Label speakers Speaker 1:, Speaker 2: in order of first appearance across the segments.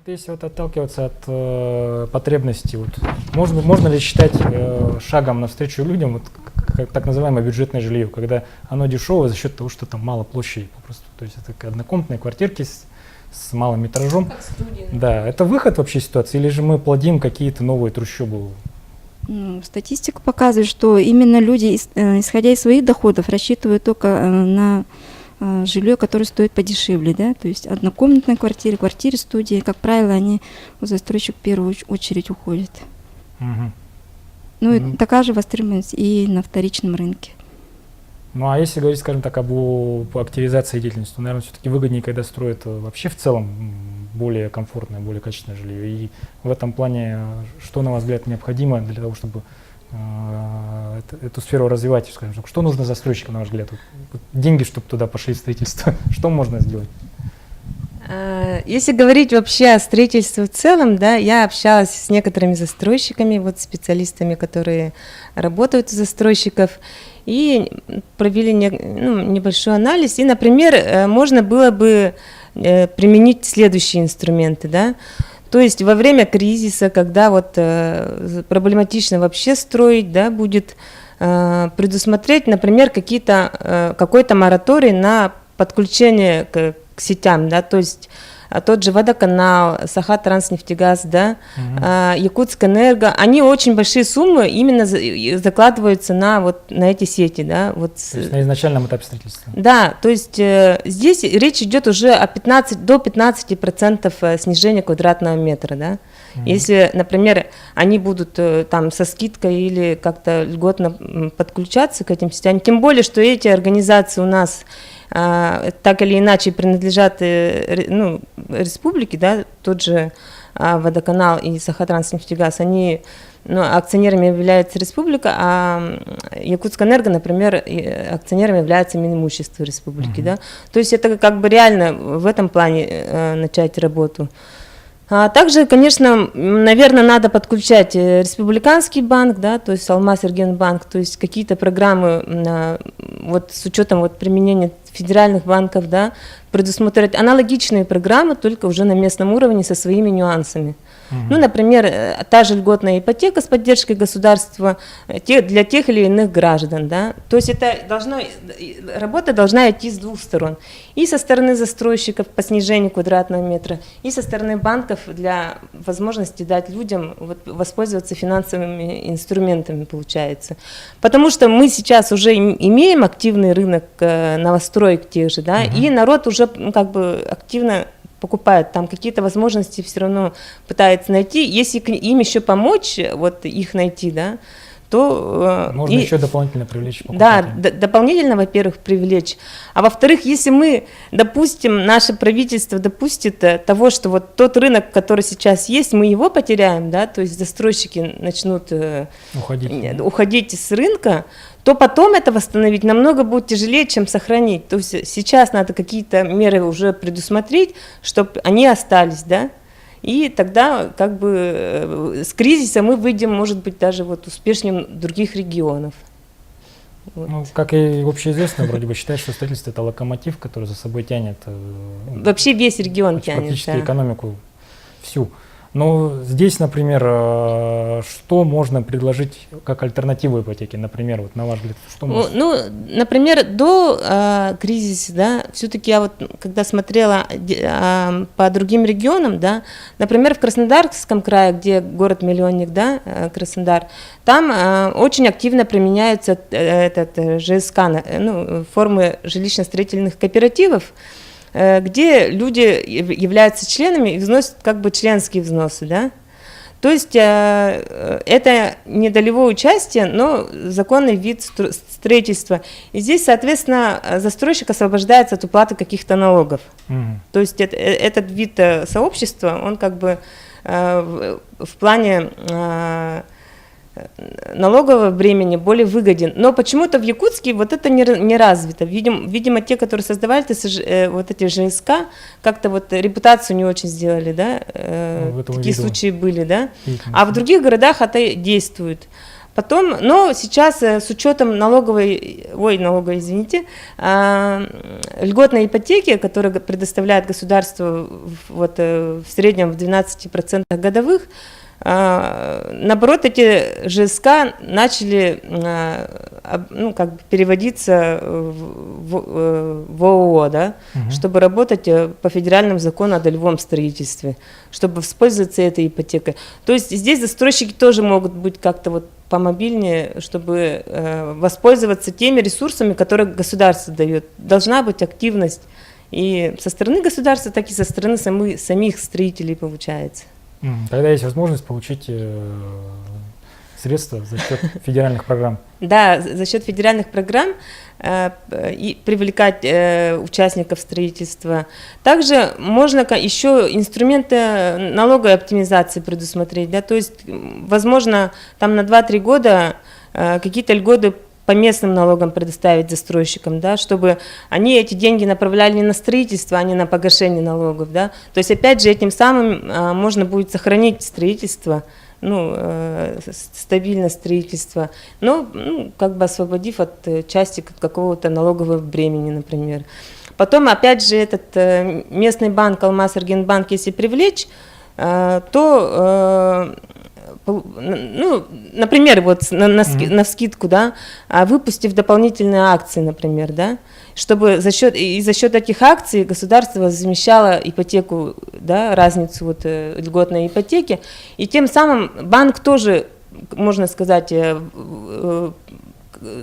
Speaker 1: если вот отталкиваться от потребностей, вот, можно ли считать шагом навстречу людям вот, как так называемое бюджетное жилье, когда оно дешевое за счет того, что там мало площади попросту. То есть это однокомнатные квартирки с малым метражом.
Speaker 2: Как студия.
Speaker 1: Да, это выход вообще ситуации, или же мы плодим какие-то новые трущобы?
Speaker 3: Статистика показывает, что именно люди, исходя из своих доходов, рассчитывают только на жилье, которое стоит подешевле, да, то есть однокомнатные квартиры, квартиры, студии, как правило, они у застройщик в первую очередь уходят.
Speaker 1: Угу.
Speaker 3: Ну и такая же востребованность и на вторичном рынке.
Speaker 1: Ну а если говорить, скажем так, об активизации деятельности, то, наверное, все-таки выгоднее, когда строят вообще в целом более комфортное, более качественное жилье. И в этом плане, что, на ваш взгляд, необходимо для того, чтобы эту сферу развивать, скажем так, что нужно застройщикам, на ваш взгляд? Вот деньги, чтобы туда пошли в строительство, что можно сделать?
Speaker 2: Если говорить вообще о строительстве в целом, да, я общалась с некоторыми застройщиками, вот специалистами, которые работают у застройщиков, и провели небольшой анализ. И, например, можно было бы применить следующие инструменты, да. То есть во время кризиса, когда вот проблематично вообще строить, да, будет предусмотреть, например, какой-то мораторий на подключение к сетям, да, то есть тот же Водоканал, Сахатранснефтегаз, да, Якутскэнерго, они очень большие суммы именно закладываются на эти сети, да, вот.
Speaker 1: То есть на изначальном этапе строительства.
Speaker 2: Да, то есть здесь речь идет уже о до 15% снижения квадратного метра, да. Если, например, они будут там со скидкой или как-то льготно подключаться к этим сетям, тем более, что эти организации у нас так или иначе принадлежат республике, да, тот же Водоканал и Сахатранснефтегаз, они акционерами является республика, а Якутскэнерго, например, акционерами является Минимущество республики, да. То есть это как бы реально в этом плане начать работу. Также, конечно, наверное, надо подключать республиканский банк, да, то есть Алмаз-Эргенбанк, то есть какие-то программы вот с учетом вот применения федеральных банков, да, предусмотреть аналогичные программы, только уже на местном уровне со своими нюансами. Ну, например, та же льготная ипотека с поддержкой государства для тех или иных граждан, да. То есть работа должна идти с двух сторон. И со стороны застройщиков по снижению квадратного метра, и со стороны банков для возможности дать людям воспользоваться финансовыми инструментами, получается. Потому что мы сейчас уже имеем активный рынок новостроек тех же, да, и народ уже как бы активно покупает, там какие-то возможности все равно пытается найти. Если им еще помочь, вот их найти, да, то...
Speaker 1: Можно еще дополнительно привлечь покупателей.
Speaker 2: Да, дополнительно, во-первых, привлечь. А во-вторых, если мы, допустим, наше правительство допустит того, что вот тот рынок, который сейчас есть, мы его потеряем, да, то есть застройщики начнут уходить с рынка, то потом это восстановить намного будет тяжелее, чем сохранить. То есть сейчас надо какие-то меры уже предусмотреть, чтобы они остались, да, и тогда как бы с кризиса мы выйдем, может быть, даже вот успешнее других регионов. Вот.
Speaker 1: Ну, как и общеизвестно, вроде бы считают, что строительство – это локомотив, который за собой тянет
Speaker 2: вообще весь регион тянет,
Speaker 1: практически
Speaker 2: да.
Speaker 1: Экономику всю. Но здесь, например, что можно предложить как альтернативу ипотеке, например, вот на ваш взгляд, что можно?
Speaker 2: Ну, например, до кризиса, да, все-таки я вот, когда смотрела по другим регионам, да, например, в Краснодарском крае, где город-миллионник, да, Краснодар, там очень активно применяются ЖСК, формы жилищно-строительных кооперативов, где люди являются членами и вносят как бы членские взносы, да. То есть это не долевое участие, но законный вид строительства. И здесь, соответственно, застройщик освобождается от уплаты каких-то налогов. То есть этот вид сообщества, он как бы в плане налогового бремени более выгоден. Но почему-то в Якутске вот это не развито. Видимо, те, которые создавали вот эти ЖСК, как-то вот репутацию не очень сделали, да, такие случаи были, да. А в других городах это действует. Потом, но сейчас с учетом льготной ипотеки, которую предоставляет государство в среднем в 12% годовых, наоборот, эти ЖСК начали переводиться в ООО, да, чтобы работать по федеральному закону о долевом строительстве, чтобы воспользоваться этой ипотекой. То есть здесь застройщики тоже могут быть как-то помобильнее, чтобы воспользоваться теми ресурсами, которые государство дает. Должна быть активность и со стороны государства, так и со стороны самих строителей получается.
Speaker 1: Тогда есть возможность получить средства за счет федеральных программ.
Speaker 2: Да, за счет федеральных программ и привлекать участников строительства. Также можно еще инструменты налоговой оптимизации предусмотреть. Да, то есть, возможно, там на 2-3 года какие-то льготы по местным налогам предоставить застройщикам, да, чтобы они эти деньги направляли не на строительство, а не на погашение налогов. Да. То есть, опять же, этим самым можно будет сохранить строительство, стабильное строительство, но освободив от части какого-то налогового бремени, например. Потом, опять же, этот местный банк, Алмаз-Эргенбанк, если привлечь, то... например, навскидку, да, выпустив дополнительные акции, например, да, чтобы за счет этих акций государство возмещало ипотеку, да, разницу льготной ипотеки, и тем самым банк тоже, можно сказать,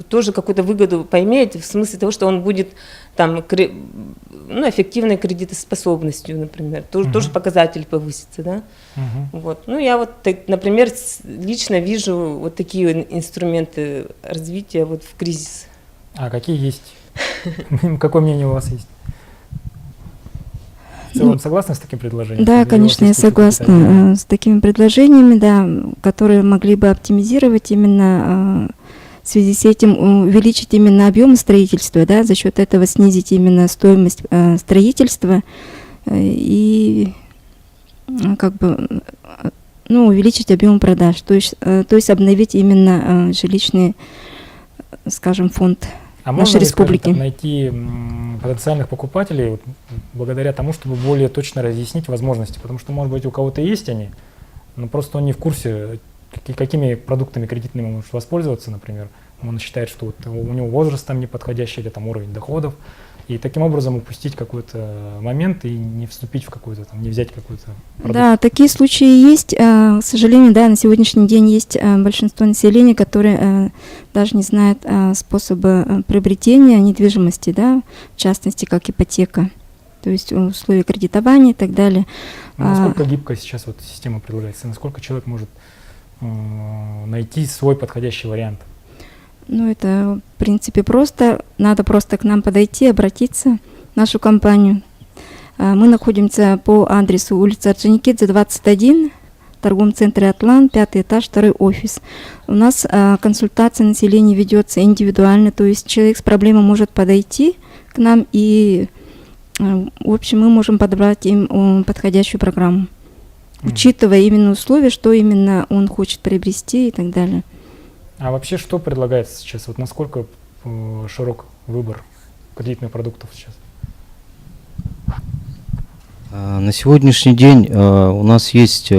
Speaker 2: тоже какую-то выгоду поимеет, в смысле того, что он будет там, эффективной кредитоспособностью, например, тоже показатель повысится, да. Я например, лично вижу такие инструменты развития в кризис.
Speaker 1: А какие есть? Какое мнение у вас есть? В целом согласны с таким предложением?
Speaker 3: Да, конечно, я согласна с такими предложениями, да, которые могли бы оптимизировать именно в связи с этим увеличить именно объем строительства, да, за счет этого снизить именно стоимость строительства и увеличить объем продаж, то есть обновить именно жилищный, скажем, фонд нашей республики.
Speaker 1: Можно найти потенциальных покупателей благодаря тому, чтобы более точно разъяснить возможности, потому что, может быть, у кого-то есть они, но просто он не в курсе, какими продуктами кредитными он может воспользоваться, например. Он считает, что у него возраст там неподходящий или там уровень доходов, и таким образом упустить какой-то момент и не вступить в какой-то, не взять какой-то продукт. Да,
Speaker 3: такие случаи есть. К сожалению, да, на сегодняшний день есть большинство населения, которые даже не знают способы приобретения недвижимости, да, в частности, как ипотека, то есть условия кредитования и так далее.
Speaker 1: Насколько гибко сейчас система предлагается? Насколько человек может найти свой подходящий вариант?
Speaker 3: Это, в принципе, просто. Надо просто к нам подойти, обратиться в нашу компанию. Мы находимся по адресу улица Орджоникидзе, 21, в торговом центре «Атлан», 5 этаж, 2 офис. У нас консультация населения ведется индивидуально, то есть человек с проблемой может подойти к нам, и, в общем, мы можем подобрать им подходящую программу, учитывая именно условия, что именно он хочет приобрести и так далее.
Speaker 1: А вообще что предлагается сейчас? Насколько широк выбор кредитных продуктов сейчас?
Speaker 4: На сегодняшний день у нас есть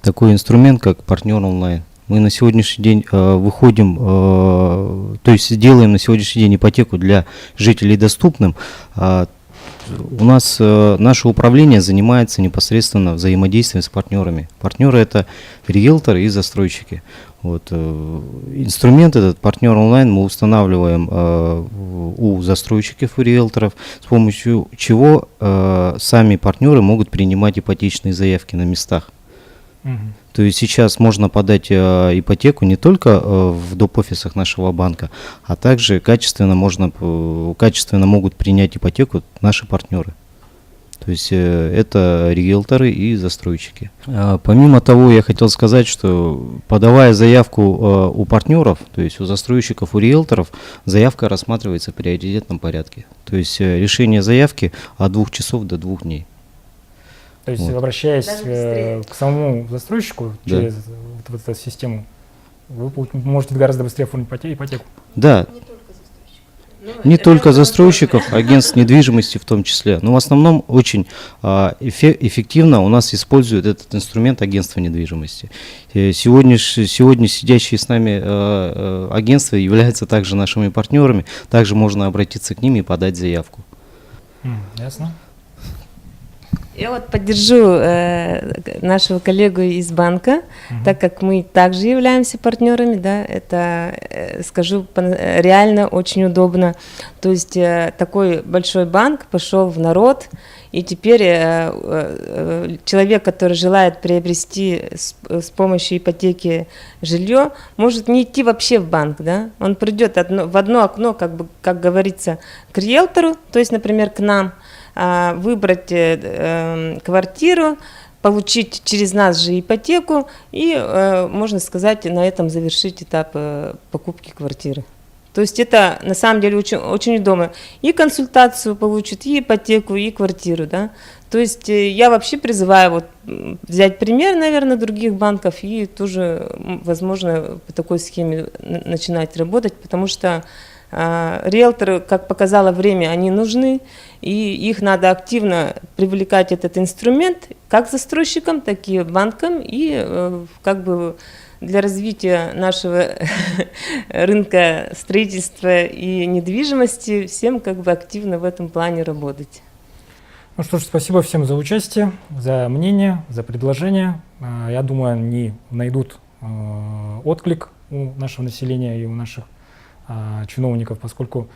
Speaker 4: такой инструмент, как партнер онлайн. Мы на сегодняшний день выходим, то есть делаем на сегодняшний день ипотеку для жителей доступным. У нас наше управление занимается непосредственно взаимодействием с партнерами. Партнеры — это риэлторы и застройщики. Инструмент этот, партнер онлайн, мы устанавливаем у застройщиков и риэлторов, с помощью чего сами партнеры могут принимать ипотечные заявки на местах. То есть сейчас можно подать ипотеку не только в доп. Офисах нашего банка, а также качественно могут принять ипотеку наши партнеры. То есть это риэлторы и застройщики. Помимо того, я хотел сказать, что подавая заявку у партнеров, то есть у застройщиков, у риэлторов, заявка рассматривается в приоритетном порядке. То есть решение заявки от 2 часов до 2 дней.
Speaker 1: То есть, обращаясь к самому застройщику через эту систему, вы можете гораздо быстрее оформить ипотеку.
Speaker 4: Да, не только застройщиков, агентств недвижимости в том числе. Но в основном очень эффективно у нас используют этот инструмент агентства недвижимости. Сегодня сидящие с нами агентства являются также нашими партнерами. Также можно обратиться к ним и подать заявку.
Speaker 1: Ясно.
Speaker 2: Я вот поддержу нашего коллегу из банка, так как мы также являемся партнерами, да, это, скажу, реально очень удобно. То есть такой большой банк пошел в народ, и теперь человек, который желает приобрести с помощью ипотеки жилье, может не идти вообще в банк, да, он придет в одно окно, как говорится, к риэлтору, то есть, например, к нам, выбрать квартиру, получить через нас же ипотеку и, можно сказать, на этом завершить этап покупки квартиры. То есть это на самом деле очень, очень удобно. И консультацию получит, и ипотеку, и квартиру, да. То есть я вообще призываю вот взять пример, наверное, других банков и тоже, возможно, по такой схеме начинать работать, потому что риэлторы, как показало время, они нужны, и их надо активно привлекать, этот инструмент, как застройщикам, так и банкам, и как бы для развития нашего рынка строительства и недвижимости всем как бы активно в этом плане работать.
Speaker 1: Ну что ж, спасибо всем за участие, за мнение, за предложения. Я думаю, они найдут отклик у нашего населения и у наших чиновников, поскольку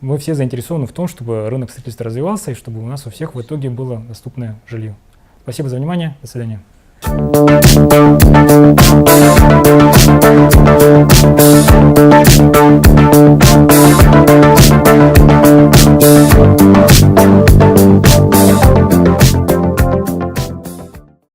Speaker 1: мы все заинтересованы в том, чтобы рынок строительства развивался и чтобы у нас у всех в итоге было доступное жилье. Спасибо за внимание. До свидания.